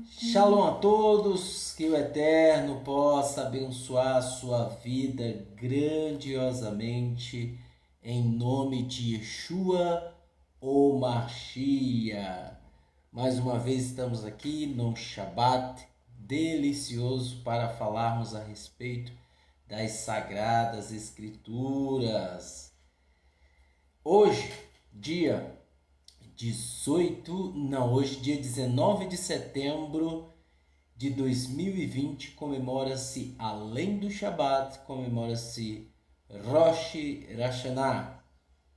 Shalom a todos, que o Eterno possa abençoar a sua vida grandiosamente, em nome de Yeshua ou Mashiach. Mais uma vez estamos aqui num Shabat delicioso para falarmos a respeito das Sagradas Escrituras. Hoje, dia 19 de setembro de 2020, comemora-se, além do Shabat, comemora-se Rosh Hashanah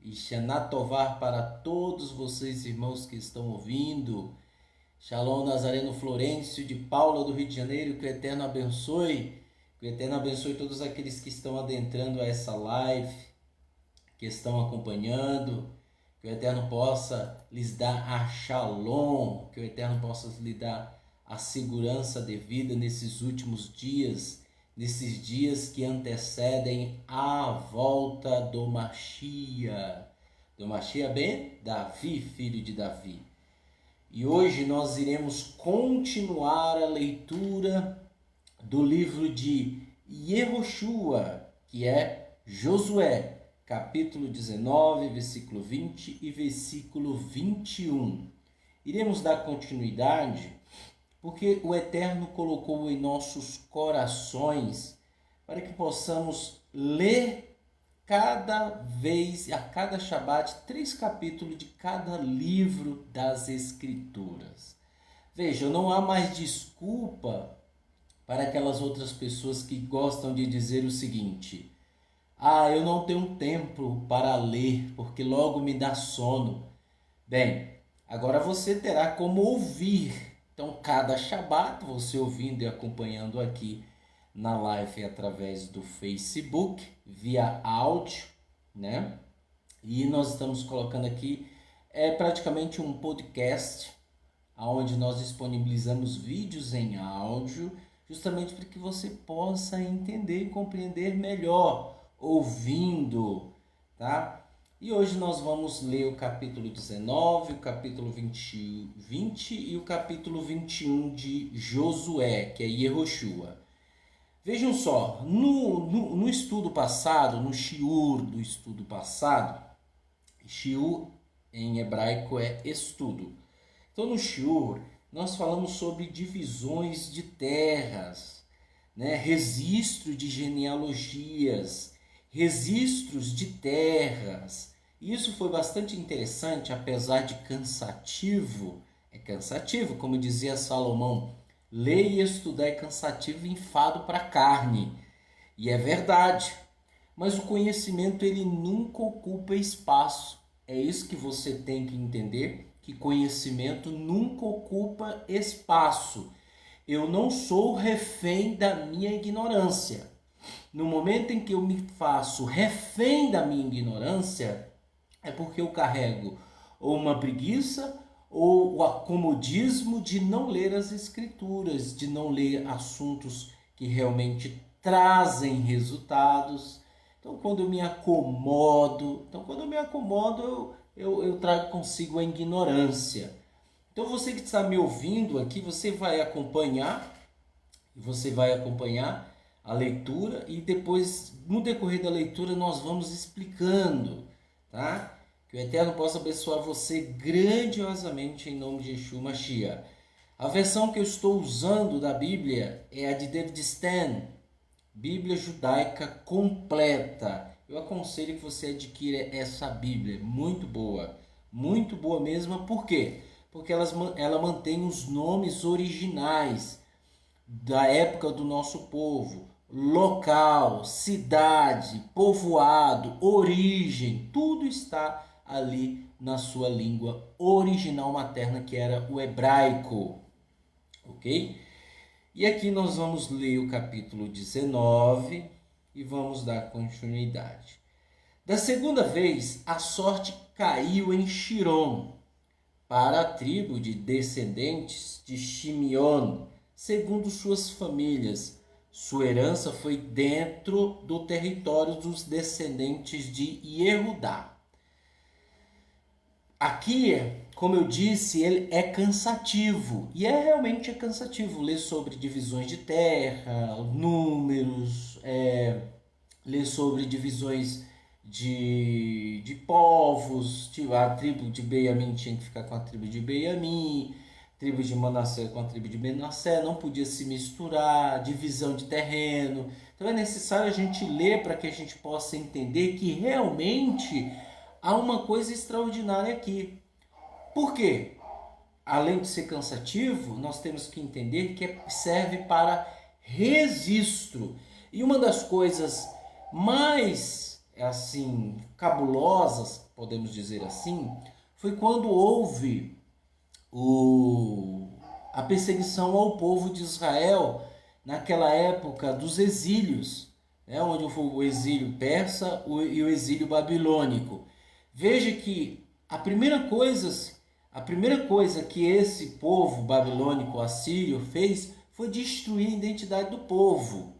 e Shana Tová para todos vocês, irmãos que estão ouvindo. Shalom Nazareno Florencio de Paula do Rio de Janeiro, que o Eterno abençoe, todos aqueles que estão adentrando a essa live, que estão acompanhando. Que o Eterno possa lhes dar a shalom, que o Eterno possa lhes dar a segurança devida nesses últimos dias, nesses dias que antecedem a volta do Mashiach. Do Mashiach ben Davi, filho de Davi. E hoje nós iremos continuar a leitura do livro de Yehoshua, que é Josué, capítulo 19, versículo 20 e versículo 21. Iremos dar continuidade porque o Eterno colocou em nossos corações para que possamos ler cada vez, a cada Shabat, 3 capítulos de cada livro das Escrituras. Veja, não há mais desculpa para aquelas outras pessoas que gostam de dizer o seguinte: eu não tenho tempo para ler, porque logo me dá sono. Bem, agora você terá como ouvir. Então, cada Shabat, você ouvindo e acompanhando aqui na live através do Facebook, via áudio, né? E nós estamos colocando aqui, praticamente um podcast, onde nós disponibilizamos vídeos em áudio, justamente para que você possa entender e compreender melhor, ouvindo, tá? E hoje nós vamos ler o capítulo 19, o capítulo 20 e o capítulo 21 de Josué, que é Yehoshua. Vejam só, no estudo passado, no shiur do estudo passado, shiur em hebraico é estudo. Então no shiur nós falamos sobre divisões de terras, né? Registro de genealogias, registros de terras. Isso foi bastante interessante, apesar de cansativo. É cansativo, como dizia Salomão: ler e estudar é cansativo e enfado para a carne. E é verdade. Mas o conhecimento, ele nunca ocupa espaço. É isso que você tem que entender, que conhecimento nunca ocupa espaço. Eu não sou refém da minha ignorância. No momento em que eu me faço refém da minha ignorância, é porque eu carrego ou uma preguiça ou o acomodismo de não ler as escrituras, de não ler assuntos que realmente trazem resultados. Então, quando eu me acomodo, eu trago consigo a ignorância. Então, você que está me ouvindo aqui, você vai acompanhar a leitura e depois, no decorrer da leitura, nós vamos explicando, tá? Que o Eterno possa abençoar você grandiosamente em nome de Yeshua Mashiach. A versão que eu estou usando da Bíblia é a de David Stan, Bíblia Judaica Completa. Eu aconselho que você adquira essa Bíblia, muito boa mesmo. Por quê? Porque ela mantém os nomes originais da época do nosso povo, local, cidade, povoado, origem, tudo está ali na sua língua original materna, que era o hebraico, ok? E aqui nós vamos ler o capítulo 19 e vamos dar continuidade. Da segunda vez, a sorte caiu em Shirom, para a tribo de descendentes de Shimeon, segundo suas famílias. Sua herança foi dentro do território dos descendentes de Yehudá. aqui, como eu disse, ele é cansativo. E realmente cansativo ler sobre divisões de terra, números, ler sobre divisões de povos. Tipo, a tribo de Benjamim tinha que ficar com a tribo de Benjamim, tribo de Manassés com a tribo de Manassés, não podia se misturar, divisão de terreno. Então é necessário a gente ler para que a gente possa entender que realmente há uma coisa extraordinária aqui. Por quê? Além de ser cansativo, nós temos que entender que serve para registro. E uma das coisas mais assim cabulosas, podemos dizer assim, foi quando houve a perseguição ao povo de Israel naquela época dos exílios, né, onde foi o exílio persa e o exílio babilônico. Veja que a primeira coisa que esse povo babilônico assírio fez foi destruir a identidade do povo,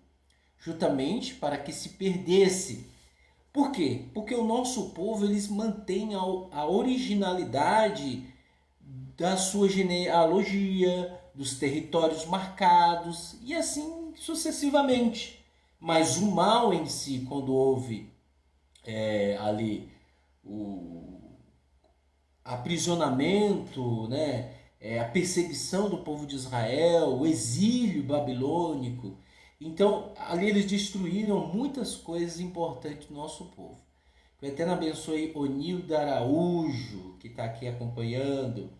justamente para que se perdesse. Por quê? Porque o nosso povo eles mantém a originalidade da sua genealogia, dos territórios marcados e assim sucessivamente. Mas o mal em si, quando houve ali o aprisionamento, né, a perseguição do povo de Israel, o exílio babilônico, então ali eles destruíram muitas coisas importantes do nosso povo. Que o Eterno abençoe Onilda Araújo, que está aqui acompanhando.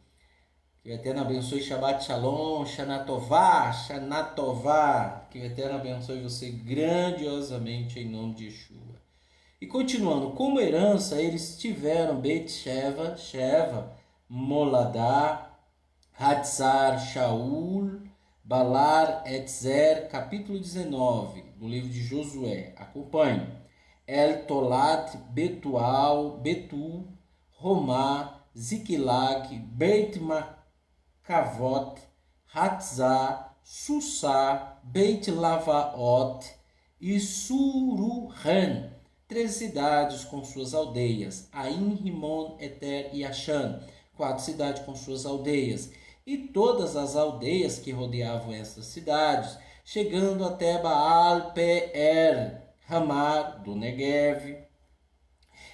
Que o Eterno abençoe Shabbat Shalom, Shana Tová, Shana Tová. Que o Eterno abençoe você grandiosamente em nome de Yeshua. E continuando, como herança eles tiveram Beit Sheva, Moladá, Hatzar, Shaul, Balar, Etzer, capítulo 19 do livro de Josué. Acompanhe. El Tolat, Betul, Romá, Ziklag, Beit Makavot, Hatzar, Sussá, Beit Lavaot e Suruhan, 3 cidades com suas aldeias, Ain, Rimon, Eter e Ashan, 4 cidades com suas aldeias, e todas as aldeias que rodeavam essas cidades, chegando até Baal Pe'er, Ramar, do Negev.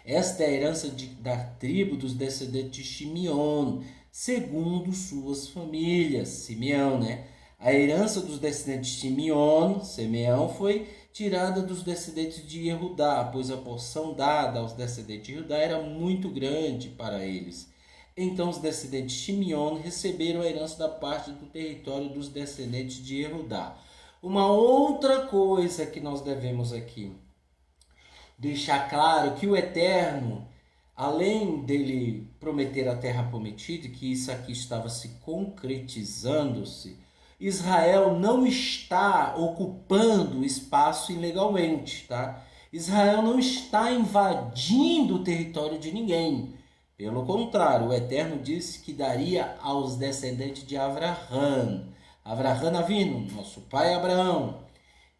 Esta é a herança da tribo dos descendentes de Simeon, segundo suas famílias. Simeão, né? A herança dos descendentes de Simeão foi tirada dos descendentes de Judá, pois a porção dada aos descendentes de Judá era muito grande para eles. Então os descendentes de Simeão receberam a herança da parte do território dos descendentes de Judá. Uma outra coisa que nós devemos aqui deixar claro que o Eterno, além dele prometer a terra prometida, que isso aqui estava se concretizando-se, Israel não está ocupando espaço ilegalmente, tá? Israel não está invadindo o território de ninguém. Pelo contrário, o Eterno disse que daria aos descendentes de Avraham. Avraham Avinu, nosso pai Abraão.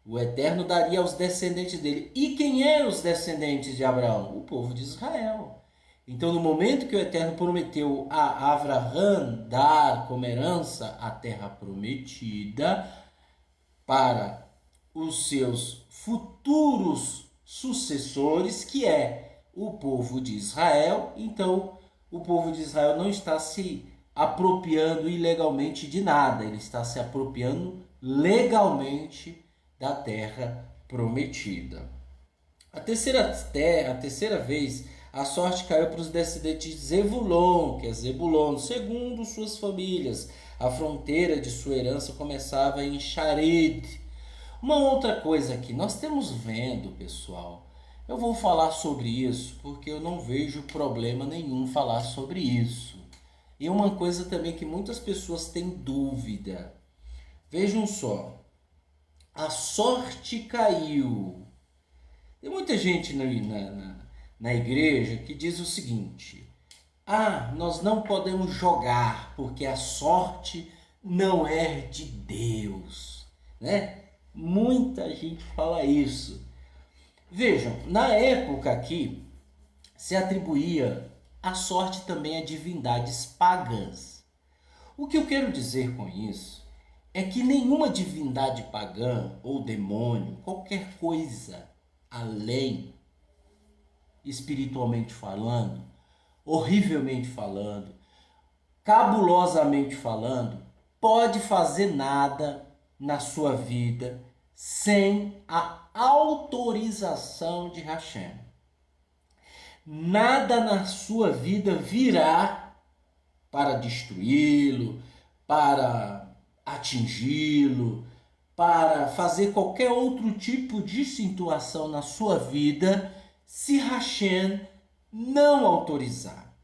O Eterno daria aos descendentes dele. E quem eram os descendentes de Abraão? O povo de Israel. Então, no momento que o Eterno prometeu a Avraham dar como herança a terra prometida para os seus futuros sucessores, que é o povo de Israel, então o povo de Israel não está se apropriando ilegalmente de nada, ele está se apropriando legalmente da terra prometida. A terceira vez, a sorte caiu para os descendentes de Zebulon, que é Zebulon, segundo suas famílias. A fronteira de sua herança começava em Shared. Uma outra coisa aqui, nós estamos vendo, pessoal, eu vou falar sobre isso porque eu não vejo problema nenhum falar sobre isso. E uma coisa também que muitas pessoas têm dúvida. Vejam só, a sorte caiu. Tem muita gente na igreja que diz o seguinte: nós não podemos jogar porque a sorte não é de Deus, né? Muita gente fala isso. Vejam, na época aqui se atribuía a sorte também é divindades pagãs. O que eu quero dizer com isso é que nenhuma divindade pagã ou demônio, qualquer coisa além, espiritualmente falando, horrivelmente falando, cabulosamente falando, pode fazer nada na sua vida sem a autorização de Hashem. Nada na sua vida virá para destruí-lo, para atingi-lo, para fazer qualquer outro tipo de situação na sua vida, se Hashem não autorizar.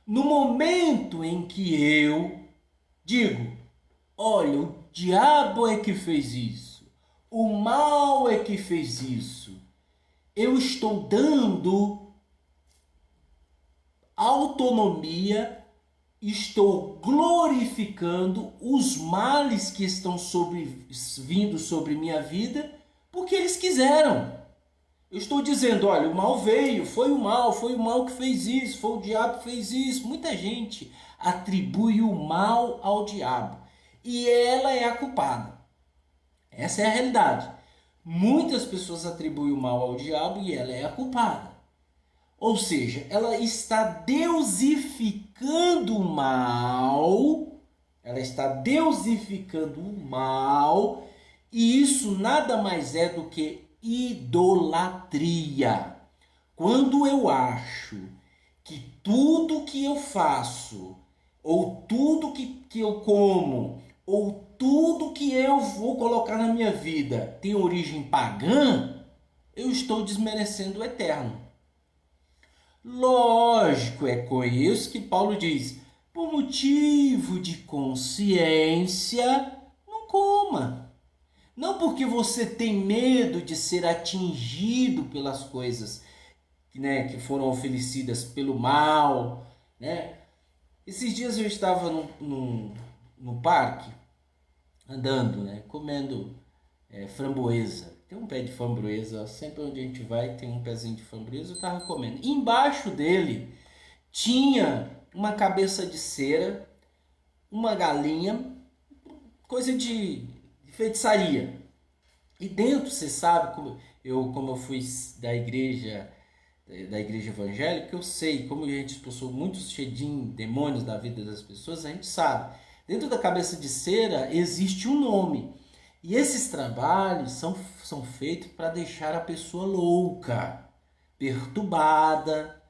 No momento em que eu digo, olha, o diabo é que fez isso, o mal é que fez isso, eu estou dando autonomia, estou glorificando os males que estão vindo sobre minha vida, porque eles quiseram. Eu estou dizendo, olha, o mal veio, foi o mal que fez isso, foi o diabo que fez isso. Muita gente atribui o mal ao diabo e ela é a culpada. Essa é a realidade. Muitas pessoas atribuem o mal ao diabo e ela é a culpada. Ou seja, ela está deusificando o mal, e isso nada mais é do que idolatria. Quando eu acho que tudo que eu faço, ou tudo que eu como, ou tudo que eu vou colocar na minha vida tem origem pagã, eu estou desmerecendo o eterno. Lógico, é com isso que Paulo diz, por motivo de consciência, não coma. Não porque você tem medo de ser atingido pelas coisas, né, que foram oferecidas pelo mal, né? Esses dias eu estava no parque, andando, né, comendo framboesa. Tem um pé de framboesa, sempre onde a gente vai tem um pezinho de framboesa, eu estava comendo. E embaixo dele tinha uma cabeça de cera, uma galinha, coisa de feitiçaria. E dentro, você sabe, como eu fui da igreja evangélica, eu sei, como a gente expulsou muitos demônios da vida das pessoas, a gente sabe. Dentro da cabeça de cera existe um nome. E esses trabalhos são feitos para deixar a pessoa louca, perturbada,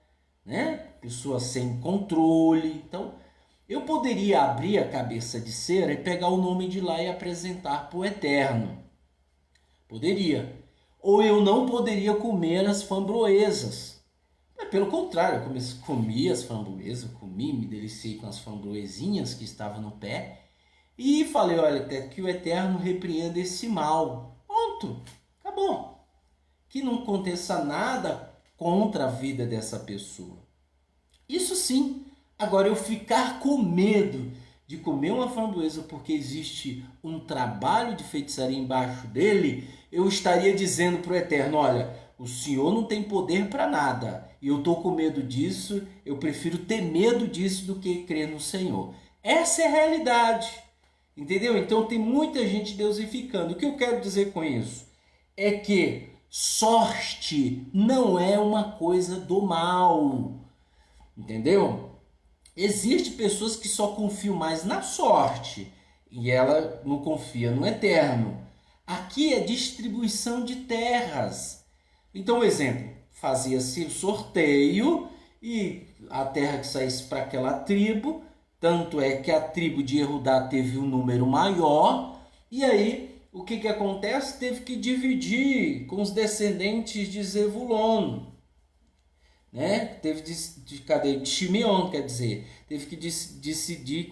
né? Pessoa sem controle. Então, eu poderia abrir a cabeça de cera e pegar o nome de lá e apresentar para o Eterno. Poderia. Ou eu não poderia comer as framboesas. Pelo contrário, eu comi as framboesas, me deliciei com as framboesinhas que estavam no pé. E falei, olha, que o Eterno repreenda esse mal. Ponto. Acabou. Que não aconteça nada contra a vida dessa pessoa. Isso sim. Agora, eu ficar com medo de comer uma framboesa porque existe um trabalho de feitiçaria embaixo dele, eu estaria dizendo para o Eterno, olha, o Senhor não tem poder para nada. E eu estou com medo disso, eu prefiro ter medo disso do que crer no Senhor. Essa é a realidade. Entendeu? Então tem muita gente deusificando. O que eu quero dizer com isso? É que sorte não é uma coisa do mal. Entendeu? Existem pessoas que só confiam mais na sorte e ela não confia no eterno. Aqui é distribuição de terras. Então, exemplo, fazia-se o sorteio e a terra que saísse para aquela tribo, tanto é que a tribo de Judá teve um número maior, e aí o que acontece? Teve que dividir com os descendentes de Zebulon, né? Teve de Shimeon, quer dizer, teve que decidir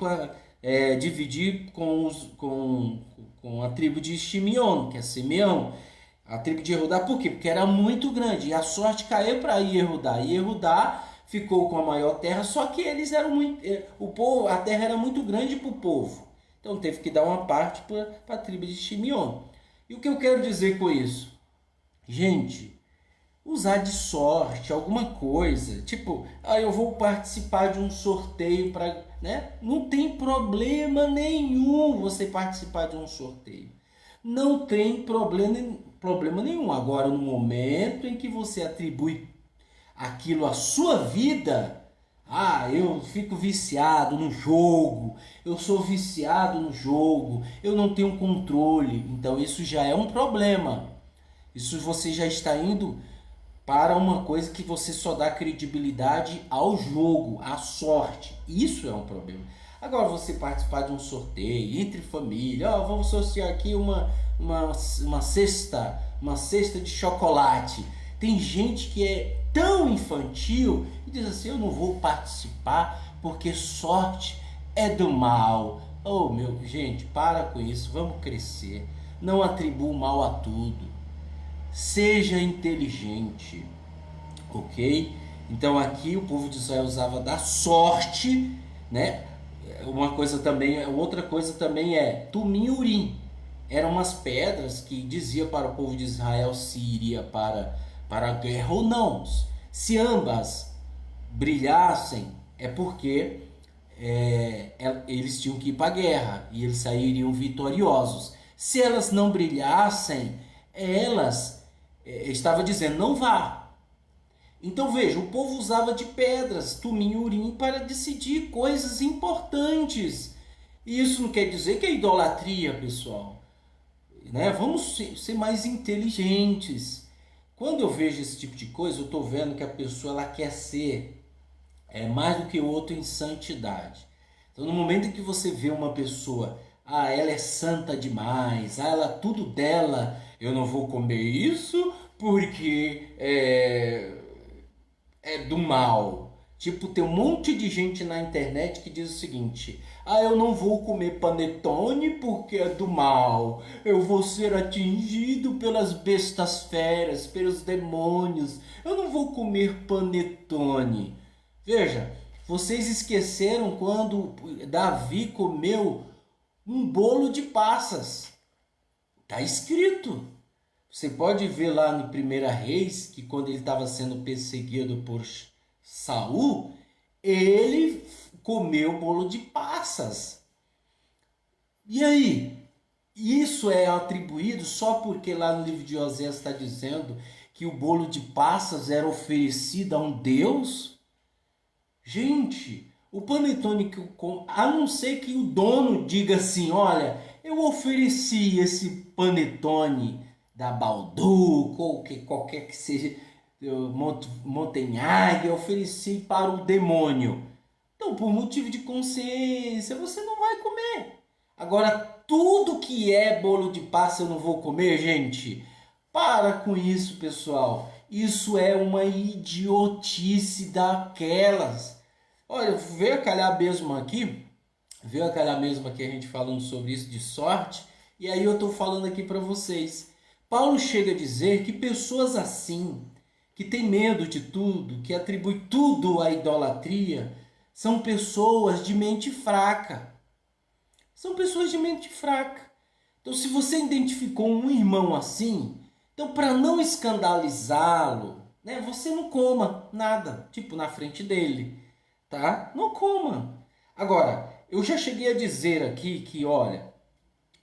dividir com a tribo de Shimeon, que é Simeão, a tribo de Judá. Por quê? Porque era muito grande e a sorte caiu para Judá. E Judá ficou com a maior terra, só que eles eram a terra era muito grande para o povo. Então teve que dar uma parte para a tribo de Shimeon. E o que eu quero dizer com isso? Gente, usar de sorte, alguma coisa. Tipo, eu vou participar de um sorteio para, né? Não tem problema nenhum você participar de um sorteio. Não tem problema nenhum. Agora, no momento em que você atribui aquilo à sua vida, eu fico viciado no jogo, eu sou viciado no jogo, eu não tenho controle. Então, isso já é um problema. Isso você já está indo para uma coisa que você só dá credibilidade ao jogo, à sorte. Isso é um problema. Agora você participar de um sorteio entre família, vamos sortear aqui uma cesta de chocolate. Tem gente que é tão infantil e diz assim, eu não vou participar porque sorte é do mal. Oh, gente, para com isso, vamos crescer. Não atribua o mal a tudo. Seja inteligente, ok? Então aqui o povo de Israel usava da sorte, né? Outra coisa também é Tumim e Urim. Eram umas pedras que dizia para o povo de Israel se iria para a guerra ou não. Se ambas brilhassem, é porque eles tinham que ir para a guerra e eles sairiam vitoriosos. Se elas não brilhassem, elas estava dizendo não vá. Então veja, o povo usava de pedras, tumim e urim para decidir coisas importantes. E isso não quer dizer que é idolatria, pessoal. Né? Vamos ser mais inteligentes. Quando eu vejo esse tipo de coisa, eu estou vendo que a pessoa ela quer ser mais do que o outro em santidade. Então no momento em que você vê uma pessoa, ela é santa demais, ela tudo dela, eu não vou comer isso porque é do mal. Tipo, tem um monte de gente na internet que diz o seguinte: eu não vou comer panetone porque é do mal. Eu vou ser atingido pelas bestas feras, pelos demônios. Eu não vou comer panetone. Veja, vocês esqueceram quando Davi comeu um bolo de passas. Tá escrito. Você pode ver lá no 1 Reis que quando ele estava sendo perseguido por Saul, ele comeu bolo de passas. E aí? Isso é atribuído só porque lá no livro de Osés está dizendo que o bolo de passas era oferecido a um Deus? Gente, o panetone que eu como, a não ser que o dono diga assim, olha, eu ofereci esse panetone da Balduco, ou qualquer que seja, Montenhag, eu ofereci para o demônio. Então, por motivo de consciência, você não vai comer. Agora, tudo que é bolo de passa eu não vou comer, gente. Para com isso, pessoal. Isso é uma idiotice daquelas. Olha, veio a calhar mesmo aqui. Veio a calhar mesmo aqui a gente falando sobre isso de sorte. E aí eu estou falando aqui para vocês. Paulo chega a dizer que pessoas assim, que têm medo de tudo, que atribuem tudo à idolatria, são pessoas de mente fraca. São pessoas de mente fraca. Então, se você identificou um irmão assim, então para não escandalizá-lo, né, você não coma nada, tipo na frente dele, tá? Não coma. Agora, eu já cheguei a dizer aqui que, olha,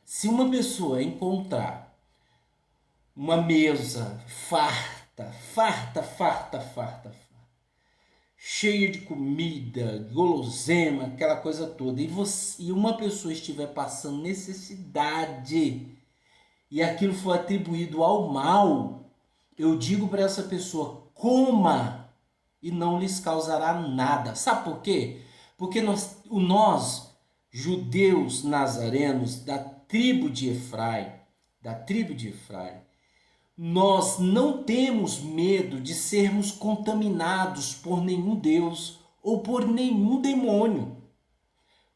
se uma pessoa encontrar uma mesa farta, cheia de comida, guloseima, aquela coisa toda, e uma pessoa estiver passando necessidade e aquilo for atribuído ao mal, eu digo para essa pessoa, coma e não lhes causará nada. Sabe por quê? Porque nós judeus nazarenos da tribo de Efraim, nós não temos medo de sermos contaminados por nenhum Deus ou por nenhum demônio.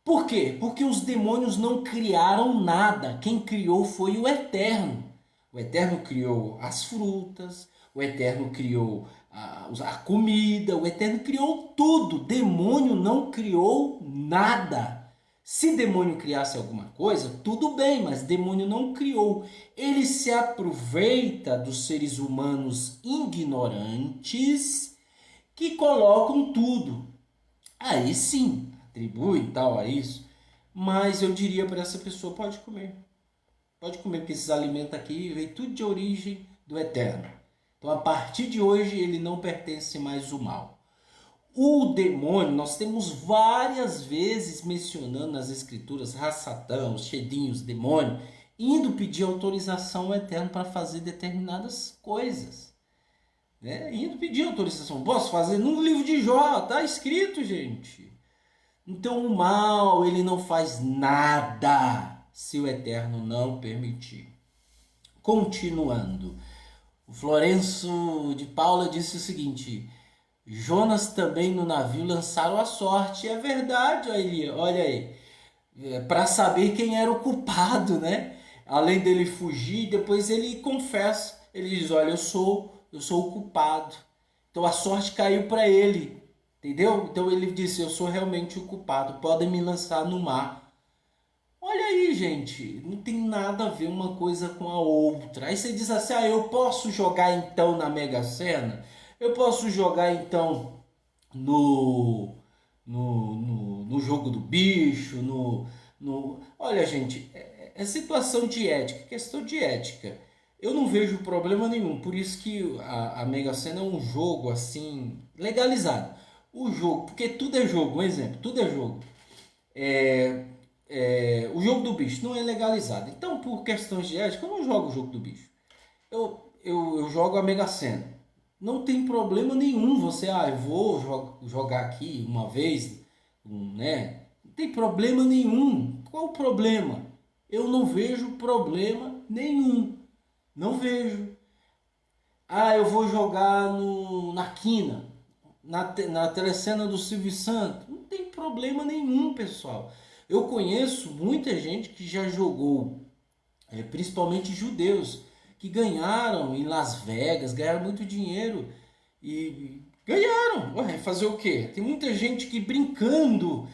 Por quê? Porque os demônios não criaram nada. Quem criou foi o Eterno. O Eterno criou as frutas, o Eterno criou a comida, o Eterno criou tudo. Demônio não criou nada. Se demônio criasse alguma coisa, tudo bem, mas demônio não criou. Ele se aproveita dos seres humanos ignorantes que colocam tudo. Aí sim, atribui tal a isso. Mas eu diria para essa pessoa, pode comer. Pode comer, porque esses alimentos aqui vem tudo de origem do Eterno. Então, a partir de hoje, ele não pertence mais ao mal. O demônio, nós temos várias vezes mencionando nas escrituras, Satã, os Shedinhos, demônio, indo pedir autorização ao Eterno para fazer determinadas coisas. Né? Indo pedir autorização. Posso fazer? No livro de Jó, está escrito, gente. Então o mal, ele não faz nada se o Eterno não permitir. Continuando. O Florencio de Paula disse o seguinte: Jonas também no navio lançaram a sorte. É verdade, olha aí. Para saber quem era o culpado, né? Além dele fugir, depois ele confessa. Ele diz, olha, eu sou o culpado. Então a sorte caiu para ele. Entendeu? Então ele disse, eu sou realmente o culpado. Podem me lançar no mar. Olha aí, gente, não tem nada a ver uma coisa com a outra. Aí você diz assim, eu posso jogar então na Mega Sena? Eu posso jogar então no jogo do bicho, Olha, gente, é situação de ética, questão de ética. Eu não vejo problema nenhum, por isso que a Mega Sena é um jogo assim, legalizado. O jogo, porque tudo é jogo, um exemplo, tudo é jogo. O jogo do bicho não é legalizado. Então, por questões de ética, eu não jogo o jogo do bicho. Eu jogo a Mega Sena. Não tem problema nenhum você, eu vou jogar aqui uma vez, né? Não tem problema nenhum. Qual o problema? Eu não vejo problema nenhum. Não vejo. Eu vou jogar na quina, na telecena do Silvio Santos. Não tem problema nenhum, pessoal. Eu conheço muita gente que já jogou, principalmente judeus, que ganharam em Las Vegas, ganharam muito dinheiro e ganharam. Ué, fazer o quê? Tem muita gente que brincando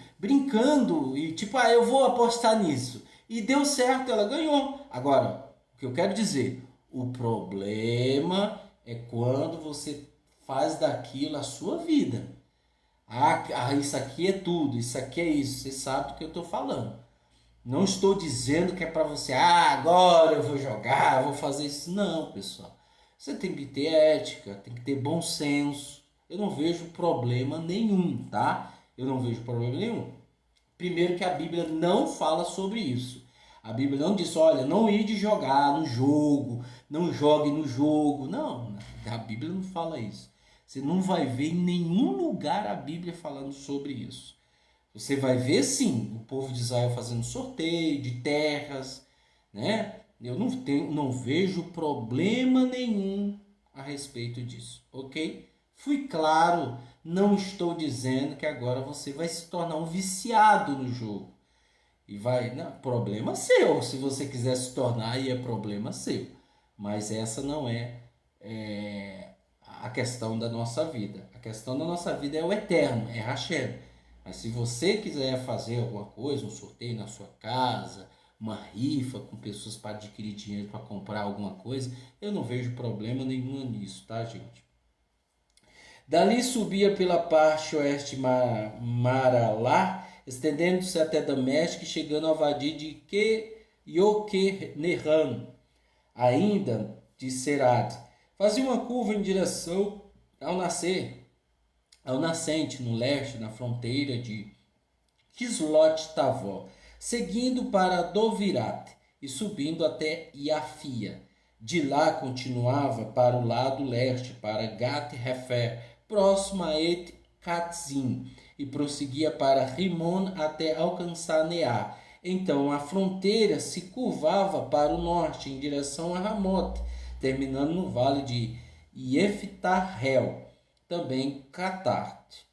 e tipo, eu vou apostar nisso. E deu certo, ela ganhou. Agora, o que eu quero dizer, o problema é quando você faz daquilo a sua vida. Isso aqui é tudo, isso aqui é isso. Você sabe do que eu estou falando. Não estou dizendo que é para você, agora eu vou jogar, vou fazer isso. Não, pessoal. Você tem que ter ética, tem que ter bom senso. Eu não vejo problema nenhum, tá? Eu não vejo problema nenhum. Primeiro que a Bíblia não fala sobre isso. A Bíblia não diz, olha, não ide jogar no jogo, não jogue no jogo. Não, a Bíblia não fala isso. Você não vai ver em nenhum lugar a Bíblia falando sobre isso. Você vai ver sim o povo de Israel fazendo sorteio de terras, né? Eu não vejo problema nenhum a respeito disso, ok? Fui claro, não estou dizendo que agora você vai se tornar um viciado no jogo. E não, problema seu, se você quiser se tornar, aí é problema seu. Mas essa não é a questão da nossa vida. A questão da nossa vida é o eterno, é Hashem. Mas se você quiser fazer alguma coisa, um sorteio na sua casa, uma rifa com pessoas para adquirir dinheiro para comprar alguma coisa, eu não vejo problema nenhum nisso, tá, gente? Dali subia pela parte oeste Maralá, estendendo-se até Damasco e chegando ao vadi de Yoquenerran, ainda de Serad. Fazia uma curva em direção ao nascente no leste, na fronteira de Kislot-Tavó, seguindo para Dovirat e subindo até Iafia. De lá continuava para o lado leste, para Gat-Hefer, próximo a Et-Katzim, e prosseguia para Rimon até alcançar Neá. Então a fronteira se curvava para o norte, em direção a Ramote, terminando no vale de Yeftahel, também Catarte.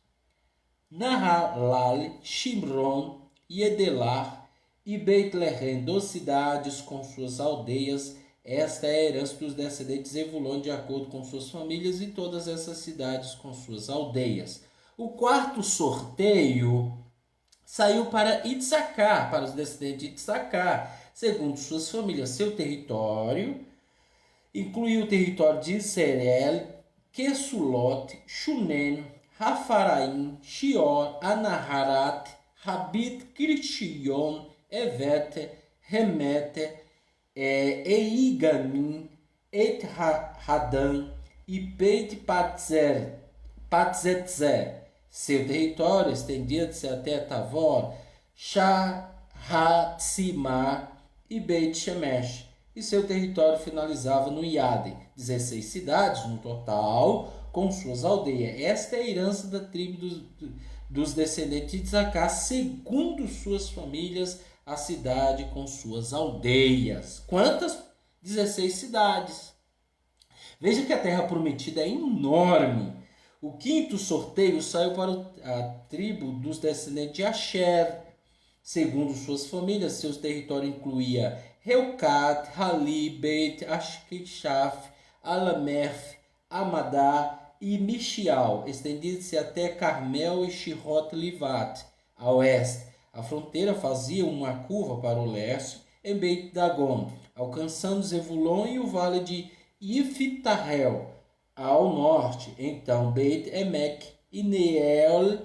Nahalal, Shimron, Yedelar e Beit-Lehem, 12 cidades com suas aldeias. Esta é a herança dos descendentes de Zebulon, de acordo com suas famílias, e todas essas cidades com suas aldeias. O quarto sorteio saiu para Itsacar, para os descendentes de Itsacar, segundo suas famílias. Seu território incluiu o território de Israel, Quesulote, Shunem, Rafaraim, Shior, Anaharat, Rabit, Kirchion, Evete, Remete, Eigamim, Et-Hadan e Beit-Patzetzer. Seu território estendia-se até Tavor, Shahatzimah e Beit-Shemesh. E seu território finalizava no Iade. 16 cidades no total, com suas aldeias. Esta é a herança da tribo dos descendentes de Issacar, segundo suas famílias, a cidade com suas aldeias. Quantas? 16 cidades. Veja que a terra prometida é enorme. O quinto sorteio saiu para a tribo dos descendentes de Asher. Segundo suas famílias, seu território incluía Reucat, Hali, Beit, Ashkeshaf, Alameth, Amadá e Michial, estendendo-se até Carmel e Shirot Livat, a oeste. A fronteira fazia uma curva para o leste em Beit Dagon, alcançando Zevulon e o vale de Iftahel. Ao norte, então, Beit Emek e Neel,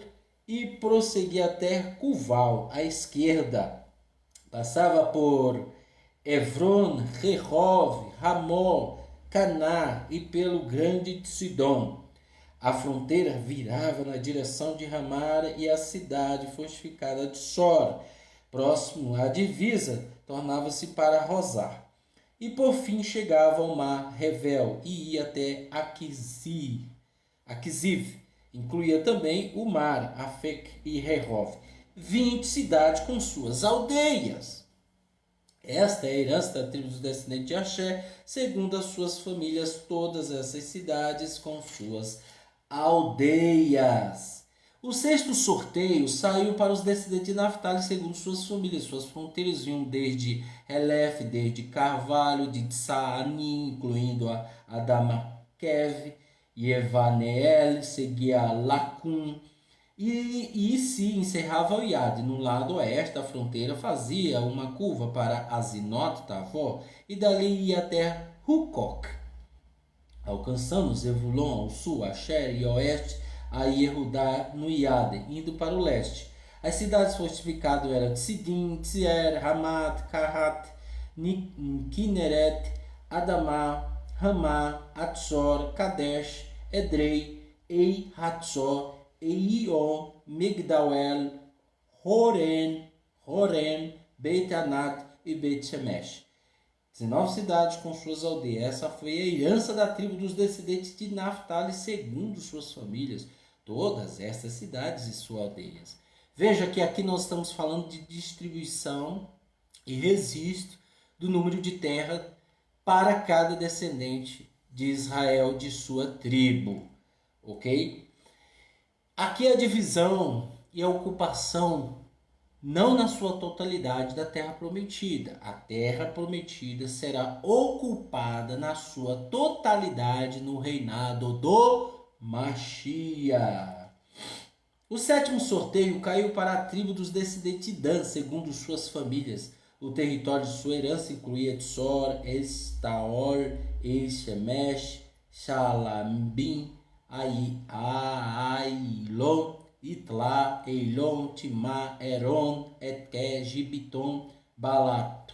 e prosseguia até Cuval, à esquerda. Passava por Evron, Rehov, Ramó, Caná e pelo grande Sidom. A fronteira virava na direção de Ramara e a cidade fortificada de Sora, próximo à divisa, tornava-se para Rosar. E por fim chegava ao mar Revel e ia até Aquiziv. Incluía também o mar, Afek e Rehov. 20 cidades com suas aldeias. Esta é a herança da tribo dos descendentes de Axé, segundo as suas famílias, todas essas cidades com suas aldeias. O sexto sorteio saiu para os descendentes de Naftali, segundo suas famílias. Suas fronteiras vinham desde Helef, desde Carvalho, de Tsaani, incluindo a Adamakev, Yevaneel, seguia Lacum, e se encerrava o Iade. No lado oeste da fronteira fazia uma curva para Azinot Tavor e dali ia até Hukok, alcançando Zevulon ao sul, Asher e oeste a Yehudá no Iade, indo para o leste. As cidades fortificadas eram Tzidim, Tzier, Hamat, Kahat, Kinneret, Adamá, Ramá, Atzor, Kadesh, Edrei, Ei, Hatzor, Eion, Migdawel, Horen, Beit Anat e Beit Shemesh. 19 cidades com suas aldeias. Essa foi a herança da tribo dos descendentes de Naftali, segundo suas famílias. Todas estas cidades e suas aldeias. Veja que aqui nós estamos falando de distribuição e registro do número de terra para cada descendente de Israel de sua tribo. Ok? Aqui a divisão e a ocupação não na sua totalidade da terra prometida. A terra prometida será ocupada na sua totalidade no reinado do Mashiach. O sétimo sorteio caiu para a tribo dos descendentes de Dan, segundo suas famílias. O território de sua herança incluía Tsor, Estaol, Shemesh, Shalambim, Ailon, Itla, Eilon, Timá, Eron, Etke, Gibiton, Balat,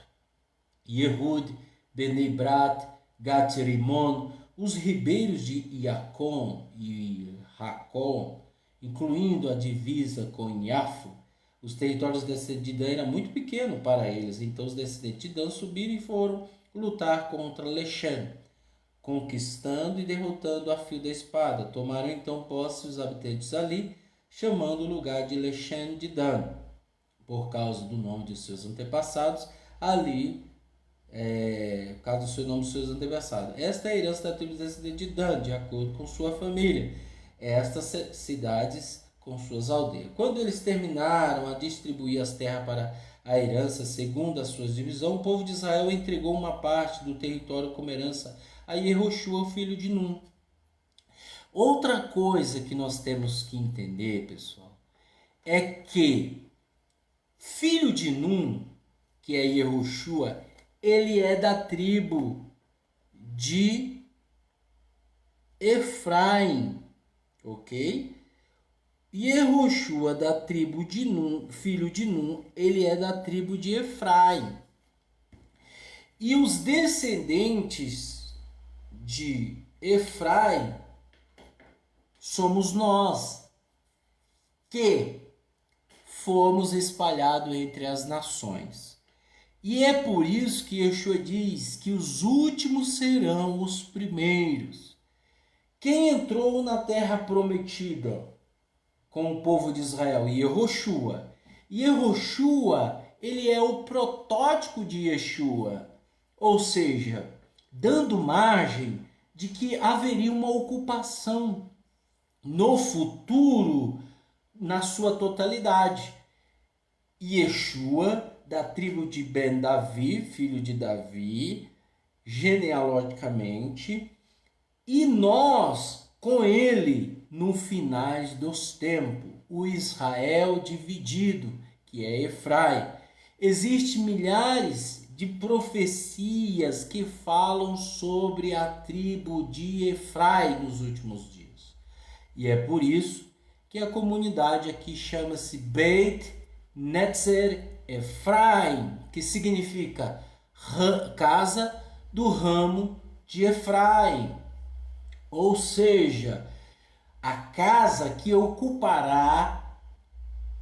Yehud, Benebrat, Gat-Rimon, os ribeiros de Iacom e Racom, incluindo a divisa com Iafo. Os territórios descendentes de Dan eram muito pequenos para eles, então os descendentes de Dan subiram e foram lutar contra Lechem, conquistando e derrotando a fio da espada. Tomaram então posse os habitantes ali, chamando o lugar de Lechem de Dan, por causa do nome de seus antepassados, ali, por causa do seu nome de seus antepassados. Esta é a herança da tribo descendente de Dan, de acordo com sua família. Estas cidades com suas aldeias. Quando eles terminaram a distribuir as terras para a herança, segundo as suas divisões, o povo de Israel entregou uma parte do território como herança a Yehoshua, filho de Nun. Outra coisa que nós temos que entender, pessoal, é que filho de Nun, que é Yehoshua, ele é da tribo de Efraim, ok? Yehoshua, da tribo de Nun, filho de Nun, ele é da tribo de Efraim. E os descendentes de Efraim somos nós, que fomos espalhados entre as nações. E é por isso que Yeshua diz que os últimos serão os primeiros. Quem entrou na terra prometida com o povo de Israel? Yehoshua. Yehoshua, ele é o protótipo de Yeshua, ou seja, dando margem de que haveria uma ocupação no futuro na sua totalidade. Yeshua, da tribo de Ben Davi, filho de Davi, genealogicamente, e nós com ele no finais dos tempos, o Israel dividido, que é Efraim. Existem milhares de profecias que falam sobre a tribo de Efraim nos últimos dias. E é por isso que a comunidade aqui chama-se Beit Netzer Efraim, que significa casa do ramo de Efraim. Ou seja, a casa que ocupará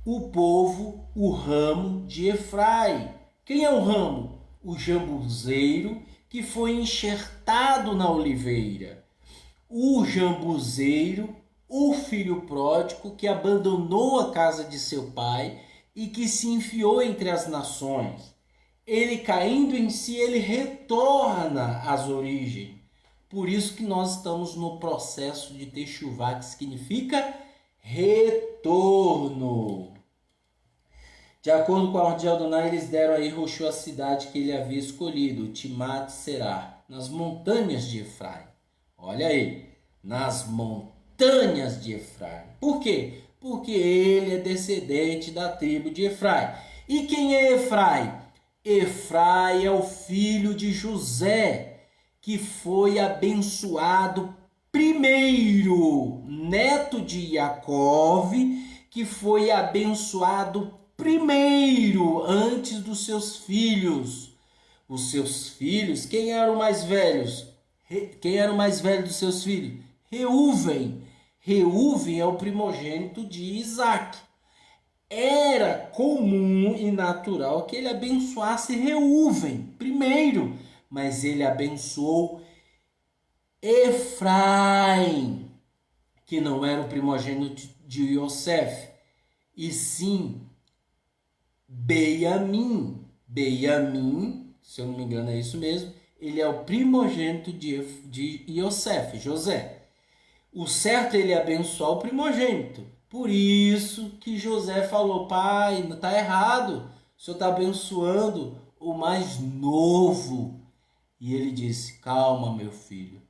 o povo, o ramo de Efraim. Quem é o ramo? O jambuzeiro que foi enxertado na oliveira. O jambuzeiro, o filho pródigo que abandonou a casa de seu pai e que se enfiou entre as nações. Ele caindo em si, ele retorna às origens. Por isso que nós estamos no processo de Teshuvá, que significa retorno. De acordo com a ordem de Adonai, eles deram a Yehoshua a cidade que ele havia escolhido, Timat Será, nas montanhas de Efraim. Olha aí, nas montanhas de Efraim. Por quê? Porque ele é descendente da tribo de Efraim. E quem é Efraim? Efraim é o filho de José, que foi abençoado primeiro, neto de Jacó, que foi abençoado primeiro, antes dos seus filhos. Os seus filhos, quem eram mais velhos? Quem era o mais velho dos seus filhos? Reuven. Reuven é o primogênito de Isaac. Era comum e natural que ele abençoasse Reuven primeiro, mas ele abençoou Efraim, que não era o primogênito de Yosef, e sim Benjamim. Benjamim, se eu não me engano é isso mesmo, ele é o primogênito de Yosef, José. O certo é ele abençoar o primogênito. Por isso que José falou: pai, não está errado, o senhor está abençoando o mais novo. E ele disse: calma, meu filho,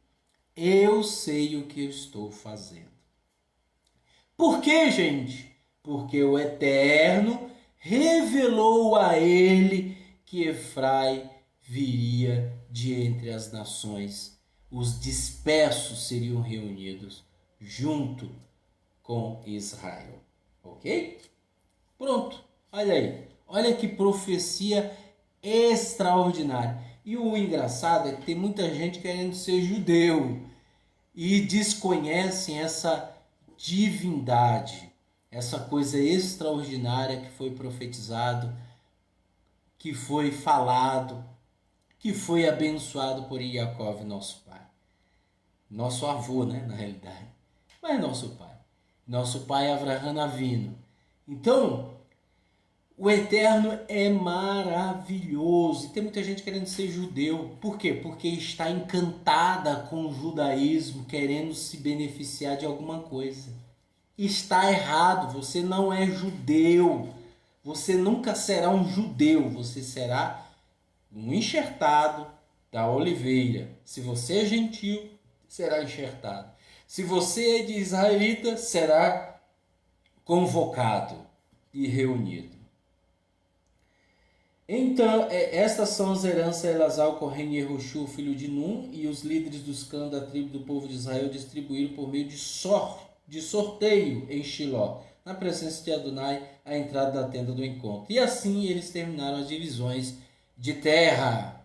eu sei o que eu estou fazendo. Por quê, gente? Porque o Eterno revelou a ele que Efraim viria de entre as nações. Os dispersos seriam reunidos junto com Israel. Ok? Pronto. Olha aí. Olha que profecia extraordinária. E o engraçado é que tem muita gente querendo ser judeu e desconhecem essa divindade, essa coisa extraordinária que foi profetizado, que foi falado, que foi abençoado por Yaakov, nosso pai. Nosso avô, né, na realidade. Mas nosso pai. Nosso pai Avraham Avinu. Então, o Eterno é maravilhoso. E tem muita gente querendo ser judeu. Por quê? Porque está encantada com o judaísmo, querendo se beneficiar de alguma coisa. Está errado. Você não é judeu. Você nunca será um judeu. Você será um enxertado da oliveira. Se você é gentil, será enxertado. Se você é de israelita, será convocado e reunido. Então, estas são as heranças de Elazar, Corren e Yehoshua, filho de Nun, e os líderes dos clãs da tribo do povo de Israel distribuíram por meio de sorteio em Shiló, na presença de Adonai, a entrada da tenda do encontro. E assim eles terminaram as divisões de terra.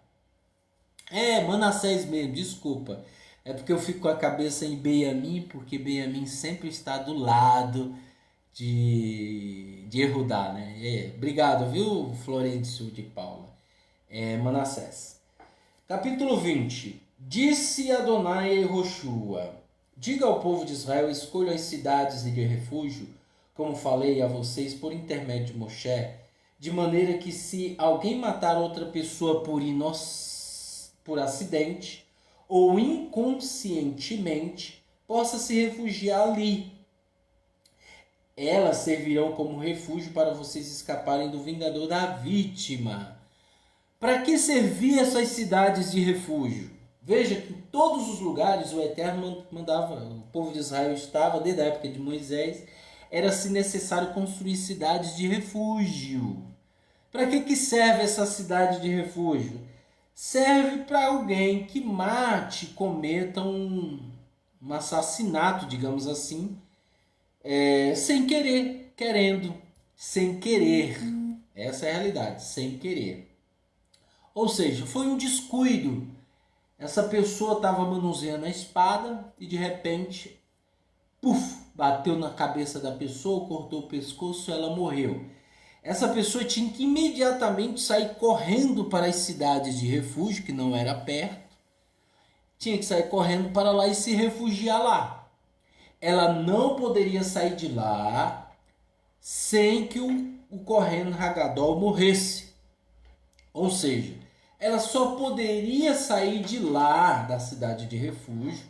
Manassés mesmo, desculpa. É porque eu fico com a cabeça em Benjamim, porque Benjamim sempre está do lado de Erudá, né? Obrigado, viu, Florencio de Paula? Manassés. Capítulo 20. Disse Adonai a Yehoshua: diga ao povo de Israel, escolham as cidades de refúgio, como falei a vocês por intermédio de Moshe, de maneira que se alguém matar outra pessoa por acidente ou inconscientemente, possa se refugiar ali. Elas servirão como refúgio para vocês escaparem do vingador da vítima. Para que serviam essas cidades de refúgio? Veja que em todos os lugares o Eterno mandava, o povo de Israel estava, desde a época de Moisés, era se necessário construir cidades de refúgio. Para que serve essa cidade de refúgio? Serve para alguém que mate, cometa um assassinato, digamos assim, sem querer, querendo, sem querer. Essa é a realidade, sem querer. Ou seja, foi um descuido. Essa pessoa estava manuseando a espada e de repente, bateu na cabeça da pessoa, cortou o pescoço, ela morreu. Essa pessoa tinha que imediatamente sair correndo para as cidades de refúgio, que não era perto. Tinha que sair correndo para lá e se refugiar lá. Ela não poderia sair de lá sem que o Kohen Hagadol morresse. Ou seja, ela só poderia sair de lá, da cidade de refúgio,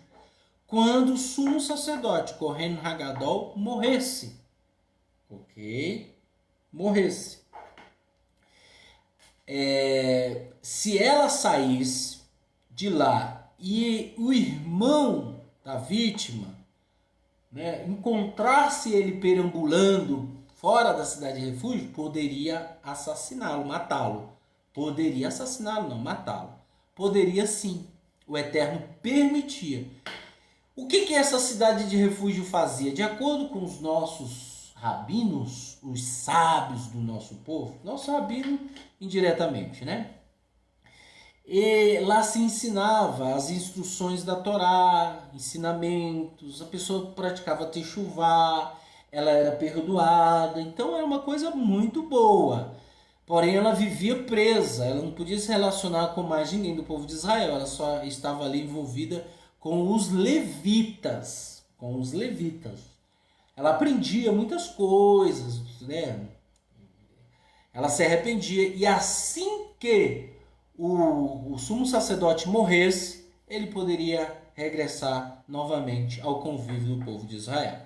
quando o sumo sacerdote Kohen Hagadol morresse. Ok? Morresse. Se ela saísse de lá e o irmão da vítima, né, encontrasse ele perambulando fora da cidade de refúgio, poderia assassiná-lo, matá-lo. Poderia assassiná-lo, não, matá-lo. Poderia sim. O Eterno permitia. O que essa cidade de refúgio fazia? De acordo com os nossos rabinos, os sábios do nosso povo, nosso rabino indiretamente, né? E lá se ensinava as instruções da Torá, ensinamentos, a pessoa praticava techuvá, ela era perdoada, então era uma coisa muito boa. Porém, ela vivia presa, ela não podia se relacionar com mais ninguém do povo de Israel, ela só estava ali envolvida com os levitas, Ela aprendia muitas coisas, né? Ela se arrependia e assim que o sumo sacerdote morresse, ele poderia regressar novamente ao convívio do povo de Israel.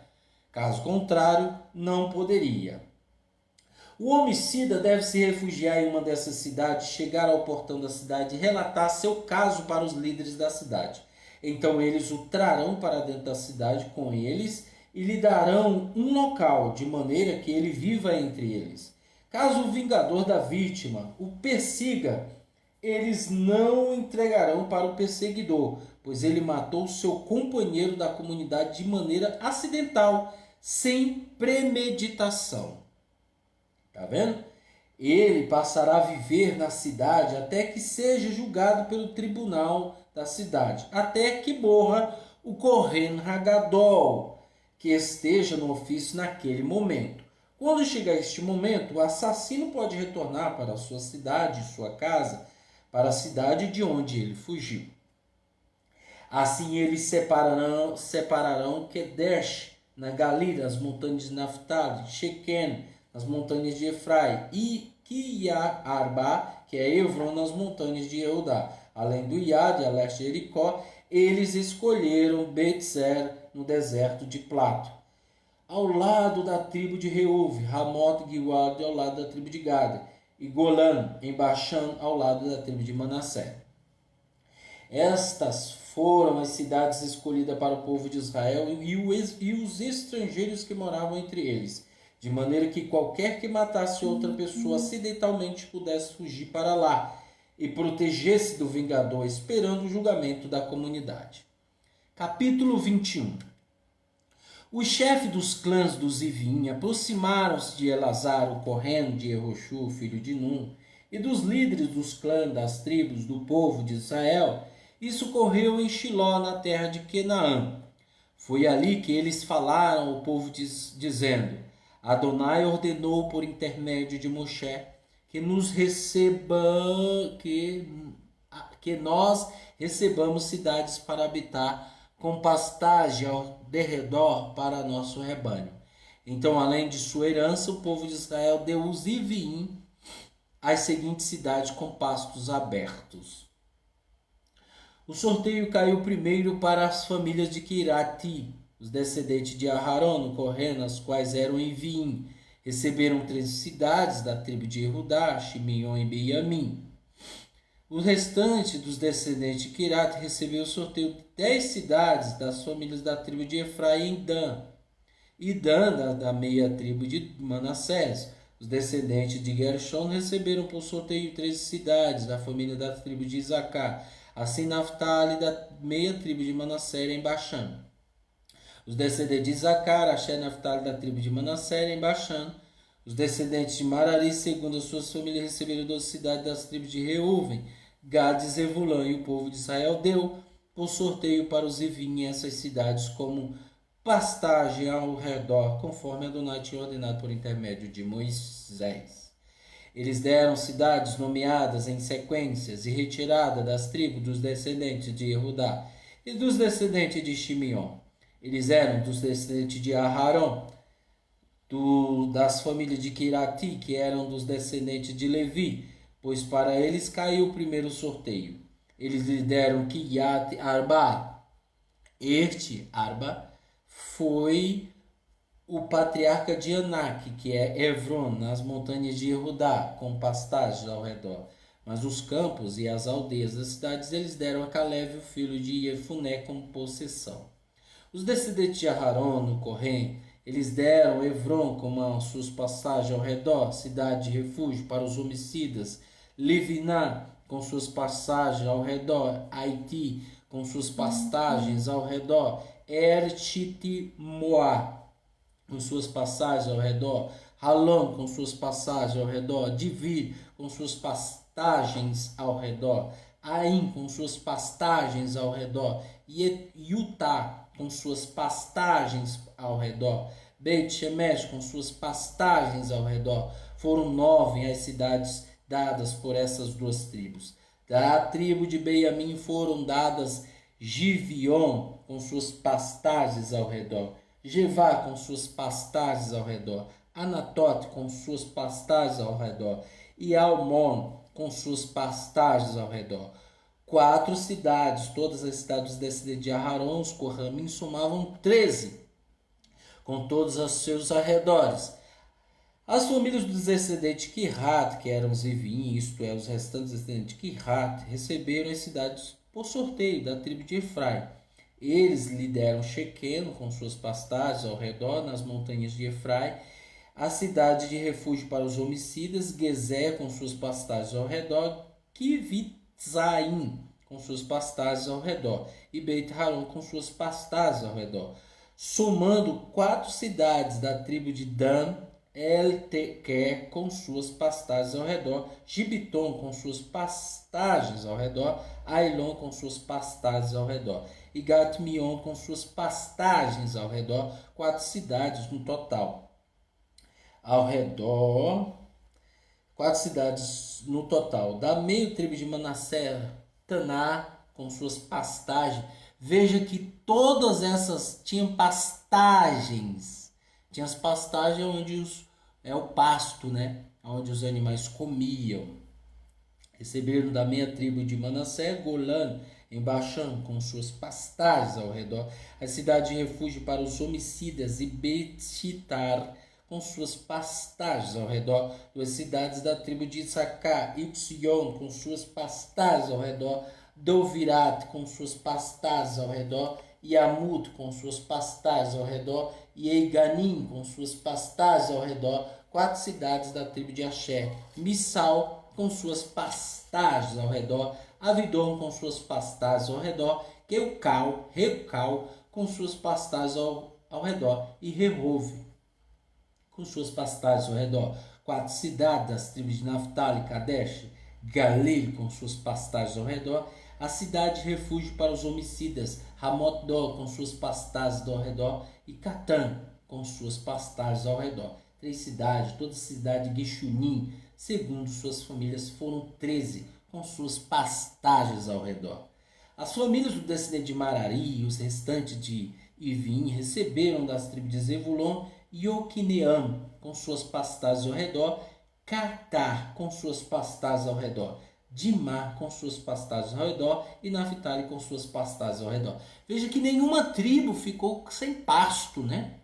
Caso contrário, não poderia. O homicida deve se refugiar em uma dessas cidades, chegar ao portão da cidade e relatar seu caso para os líderes da cidade. Então eles o trarão para dentro da cidade com eles e lhe darão um local, de maneira que ele viva entre eles. Caso o vingador da vítima o persiga, eles não o entregarão para o perseguidor, pois ele matou seu companheiro da comunidade de maneira acidental, sem premeditação. Tá vendo? Ele passará a viver na cidade até que seja julgado pelo tribunal da cidade, até que morra o Kohen Hagadol, que esteja no ofício naquele momento. Quando chegar este momento, o assassino pode retornar para a sua cidade, sua casa, para a cidade de onde ele fugiu. Assim eles separarão Kedesh, na Galilha, as montanhas de Naftali, Shequem, nas montanhas de Efraim, e Kiah-Arba, que é Evron, nas montanhas de Eudá. Além do Iade, a leste de Jericó, eles escolheram Betzer, no deserto de Plato. Ao lado da tribo de Reuve, Ramot Gilead ao lado da tribo de Gade, e Golã, em Bashan, ao lado da tribo de Manassés. Estas foram as cidades escolhidas para o povo de Israel e os estrangeiros que moravam entre eles, de maneira que qualquer que matasse outra pessoa acidentalmente pudesse fugir para lá e protegesse do vingador, esperando o julgamento da comunidade. Capítulo 21. Os chefes dos clãs dos Zivim aproximaram-se de Elazar, o correno de Erroxu, filho de Num, e dos líderes dos clãs das tribos do povo de Israel. Isso ocorreu em Shiló, na terra de Canaã. Foi ali que eles falaram ao povo dizendo: Adonai ordenou por intermédio de Moshe que nós recebamos cidades para habitar, com pastagem ao derredor para nosso rebanho. Então, além de sua herança, o povo de Israel deu os Zivim as seguintes cidades com pastos abertos. O sorteio caiu primeiro para as famílias de Quirati, os descendentes de Aharon, no correno, as quais eram Envim. Receberam 13 cidades da tribo de Judá, Shimeon e Benjamim. O restante dos descendentes de Quirate recebeu o sorteio de 10 cidades das famílias da tribo de Efraim e Dan da meia tribo de Manassés. Os descendentes de Gershon receberam por sorteio 13 cidades da família da tribo de Isacar. Assim, Naftali da meia tribo de Manassés em Baixã. Os descendentes de Isacar, Asher, Naftali da tribo de Manassés em Baixã. Os descendentes de Marari, segundo as suas famílias, receberam 12 cidades das tribos de Reuven, Gad e Zebulã, e o povo de Israel deu por sorteio para os Zivim essas cidades como pastagem ao redor, conforme Adonai tinha ordenado por intermédio de Moisés. Eles deram cidades nomeadas em sequências e retirada das tribos dos descendentes de Judá e dos descendentes de Shimeon. Eles eram dos descendentes de Aharon, das famílias de Quirati, que eram dos descendentes de Levi, pois para eles caiu o primeiro sorteio. Eles lhe deram Kiryat Arba. Este Arba foi o patriarca de Anak, que é Evron, nas montanhas de Judá, com pastagens ao redor. Mas os campos e as aldeias das cidades eles deram a Caleb, o filho de Jefuné, como possessão. Os descendentes de Aharon, no Corém, eles deram Evron como as suas passagens ao redor, cidade de refúgio para os homicidas, Liviná com suas passagens ao redor, Haiti com suas pastagens ao redor, Erchitimoá com suas passagens ao redor, Halon com suas passagens ao redor, Divir com suas pastagens ao redor, Aim com suas pastagens ao redor, Yutá com suas pastagens ao redor, Beit Shemesh com suas pastagens ao redor. Foram 9 as cidades dadas por essas duas tribos. Da tribo de Benjamim foram dadas Givion com suas pastagens ao redor, Jevá com suas pastagens ao redor, Anatote com suas pastagens ao redor e Almon com suas pastagens ao redor. 4 cidades, todas as cidades dos descendentes de Aharon, os Corramim, somavam 13, com todos os seus arredores. As famílias dos descendentes de Quirrat, que eram os Zivim, isto é, os restantes descendentes de Quirrat, receberam as cidades por sorteio da tribo de Efraim. Eles lhe deram Shequeno com suas pastagens ao redor, nas montanhas de Efraim, a cidade de refúgio para os homicidas, Gezer com suas pastagens ao redor, Kivitzaim com suas pastagens ao redor, e Beit Haron com suas pastagens ao redor, somando 4 cidades da tribo de Dan, El-Tequer com suas pastagens ao redor, Gibeton com suas pastagens ao redor, Ailon com suas pastagens ao redor, e Gat-Mion com suas pastagens ao redor, 4 cidades no total. Ao redor, 4 cidades no total. Da meio tribo de Manassés, Taná com suas pastagens. Veja que todas essas tinham pastagens. Tinha as pastagens onde é o pasto, né? Onde os animais comiam. Receberam da meia tribo de Manassés, Golã, em Baixã, com suas pastagens ao redor. A cidade de refúgio para os homicidas e Bet-Shitar, com suas pastagens ao redor. 2 cidades da tribo de Issacar, Itzion, com suas pastagens ao redor. Dovirat com suas pastagens ao redor, Yamut com suas pastagens ao redor, e Eiganim com suas pastagens ao redor, 4 cidades da tribo de Asher. Missal com suas pastagens ao redor, Avidom com suas pastagens ao redor, Reucal com suas pastagens ao redor, e Rehove com suas pastagens ao redor. 4 cidades das tribos de Naftali, Kadesh, Galil com suas pastagens ao redor, a cidade de refúgio para os homicidas, Ramot-Dor com suas pastagens ao redor, e Catã com suas pastagens ao redor. 3 cidades, toda a cidade de Geshunim, segundo suas famílias, foram 13, com suas pastagens ao redor. As famílias do descendente de Marari e os restantes de Ivim receberam das tribos de Zebulon Ioquineam com suas pastagens ao redor, Catar com suas pastagens ao redor, Dimar com suas pastagens ao redor e Naftali com suas pastagens ao redor. Veja que nenhuma tribo ficou sem pasto, né?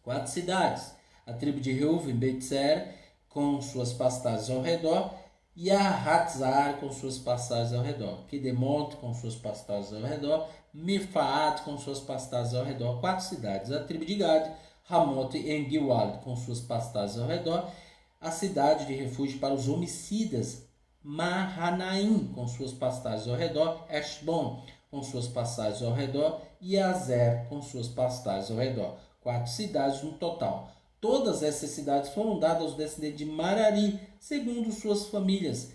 4 cidades. A tribo de Reuven, Betzer, com suas pastagens ao redor, e a Hatzar com suas pastagens ao redor, Quedemot com suas pastagens ao redor, Mefaat com suas pastagens ao redor. 4 cidades. A tribo de Gad, Ramot e Engilwad com suas pastagens ao redor, a cidade de refúgio para os homicidas, Mahanaim com suas pastagens ao redor, Eshbon com suas pastagens ao redor e Azer com suas pastagens ao redor. 4 cidades no total. Todas essas cidades foram dadas aos descendentes de Marari, segundo suas famílias.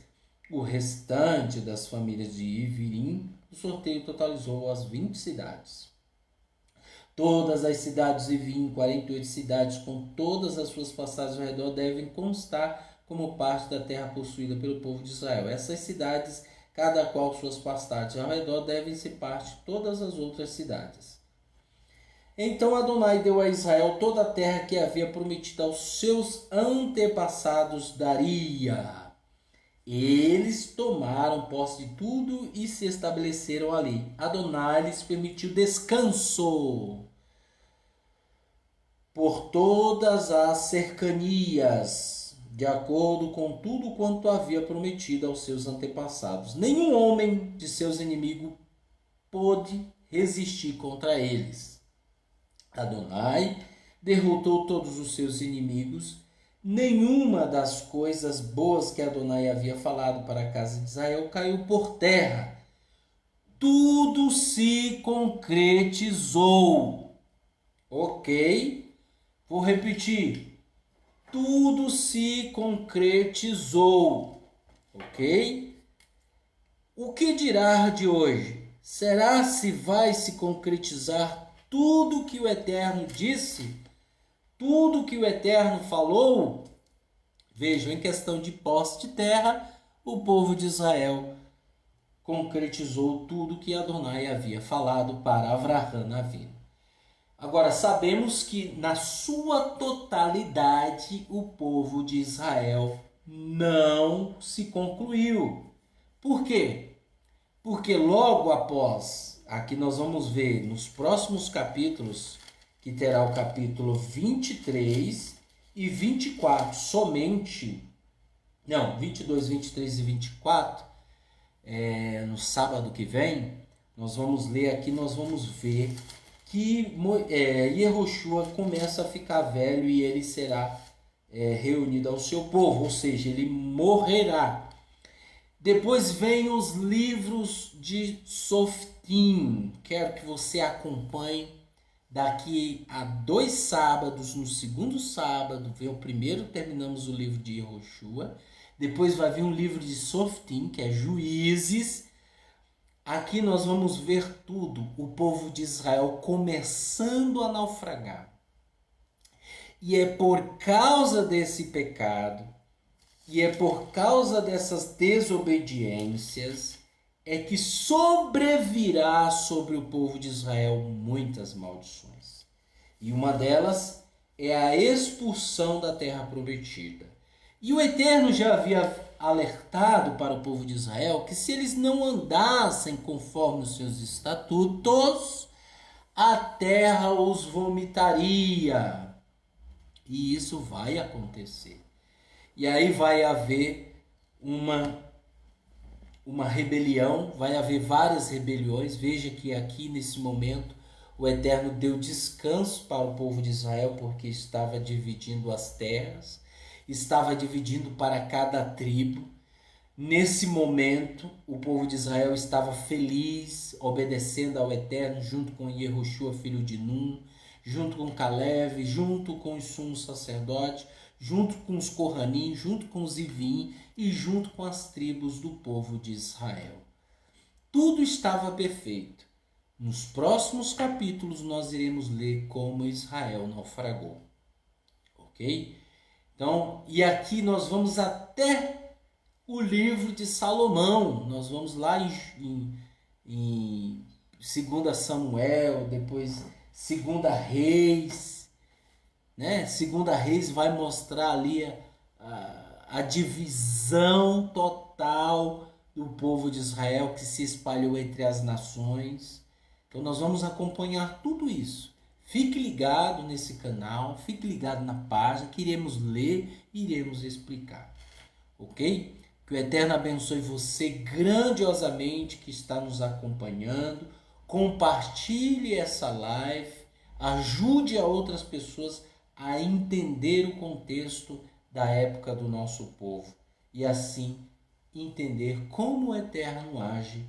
O restante das famílias de Ivirim, o sorteio totalizou as 20 cidades. Todas as cidades de Ivirim, 48 cidades, com todas as suas passagens ao redor, devem constar como parte da terra possuída pelo povo de Israel. Essas cidades, cada qual suas pastagens ao redor, devem ser parte de todas as outras cidades. Então Adonai deu a Israel toda a terra que havia prometido aos seus antepassados daria. Eles tomaram posse de tudo e se estabeleceram ali. Adonai lhes permitiu descanso por todas as cercanias, de acordo com tudo quanto havia prometido aos seus antepassados. Nenhum homem de seus inimigos pôde resistir contra eles. Adonai derrotou todos os seus inimigos. Nenhuma das coisas boas que Adonai havia falado para a casa de Israel caiu por terra. Tudo se concretizou. Ok? Vou repetir. Tudo se concretizou. Ok? O que dirá de hoje? Será se vai se concretizar tudo que o Eterno disse? Tudo que o Eterno falou? Vejam, em questão de posse de terra, o povo de Israel concretizou tudo que Adonai havia falado para Avraham Avinu. Agora, sabemos que na sua totalidade o povo de Israel não se concluiu. Por quê? Porque logo após, aqui nós vamos ver nos próximos capítulos, que terá o capítulo 23 e 24 somente, não, 22, 23 e 24, no sábado que vem, nós vamos ler aqui, nós vamos ver que Yehoshua começa a ficar velho e ele será reunido ao seu povo, ou seja, ele morrerá. Depois vem os livros de Softim. Quero que você acompanhe daqui a 2 sábados. No segundo sábado, vem o primeiro, terminamos o livro de Yehoshua. Depois vai vir um livro de Softim, que é Juízes. Aqui nós vamos ver tudo, o povo de Israel começando a naufragar. E é por causa desse pecado, e é por causa dessas desobediências, é que sobrevirá sobre o povo de Israel muitas maldições. E uma delas é a expulsão da terra prometida. E o Eterno já havia alertado para o povo de Israel que se eles não andassem conforme os seus estatutos, a terra os vomitaria. E isso vai acontecer. E aí vai haver uma rebelião, vai haver várias rebeliões. Veja que aqui nesse momento o Eterno deu descanso para o povo de Israel, porque estava dividindo as terras, estava dividindo para cada tribo. Nesse momento, o povo de Israel estava feliz, obedecendo ao Eterno, junto com Yehoshua, filho de Nun, junto com Caleb, junto com os sumos sacerdotes, junto com os Kohanim, junto com os Ivim e junto com as tribos do povo de Israel. Tudo estava perfeito. Nos próximos capítulos nós iremos ler como Israel naufragou. Ok? Então, e aqui nós vamos até o livro de Salomão. Nós vamos lá em 2 Samuel, depois 2 Reis. Né? 2 Reis vai mostrar ali a divisão total do povo de Israel que se espalhou entre as nações. Então nós vamos acompanhar tudo isso. Fique ligado nesse canal, fique ligado na página, que iremos ler e iremos explicar. Ok? Que o Eterno abençoe você grandiosamente que está nos acompanhando. Compartilhe essa live, ajude a outras pessoas a entender o contexto da época do nosso povo e assim entender como o Eterno age.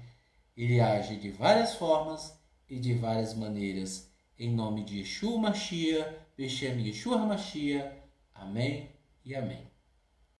Ele age de várias formas e de várias maneiras. Em nome de Yeshua Mashiach, Beshem Yeshua HaMashiach. Amém e amém.